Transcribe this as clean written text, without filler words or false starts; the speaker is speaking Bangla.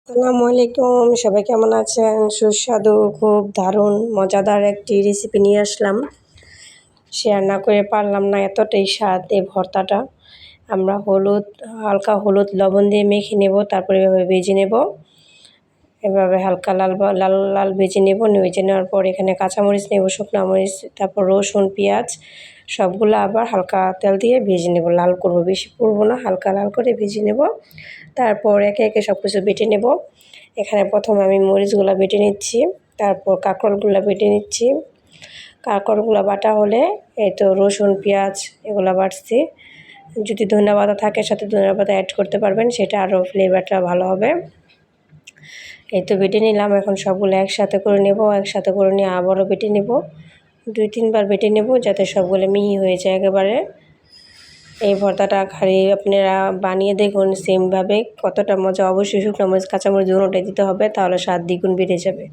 আসসালামু আলাইকুম, সবাই কেমন আছেন? সুস্বাদু খুব দারুণ মজাদার একটি রেসিপি নিয়ে আসলাম। শেয়ার না করে পারলাম না, এতটাই স্বাদ এই ভর্তাটা। আমরা হালকা হলুদ লবণ দিয়ে মেখে নেব, তারপরে এভাবে ভেজে নেব। এভাবে হালকা লাল লাল লাল ভেজে নেব। ভেজে নেওয়ার পর এখানে কাঁচামরিচ নেব, শুকনো মরিচ, তারপর রসুন, পেঁয়াজ সবগুলো আবার হালকা তেল দিয়ে ভেজে নেব। লাল করব, বেশি করব না, হালকা লাল করে ভেজে নেব। তারপর একে একে সব কিছু বেটে নেব। এখানে প্রথমে আমি মরিচগুলো বেটে নিচ্ছি, তারপর কাঁকরোলগুলো বেটে নিচ্ছি। কাঁকরোলগুলো বাটা হলে এই তো রসুন, পেঁয়াজ এগুলো বাটছি। যদি ধনেপাতা থাকে সাথে ধনেপাতা অ্যাড করতে পারবেন, সেটা আরও ফ্লেভারটা ভালো হবে। এই তো বেটে নিলাম। এখন সবগুলো একসাথে করে নেব। একসাথে করে নিয়ে আবারও বেটে নেব, 2-3 বার বেটে নেব যাতে সবগুলো মিহি হয়ে যায় একেবারে। এই ভর্তাটা খালি আপনারা বানিয়ে দেখুন সেমভাবে, কতটা মজা। অবশ্যই শুকনো মরিচ, কাঁচামরিচ দুটোটাই দিতে হবে, তাহলে স্বাদ দ্বিগুণ বেড়ে যাবে।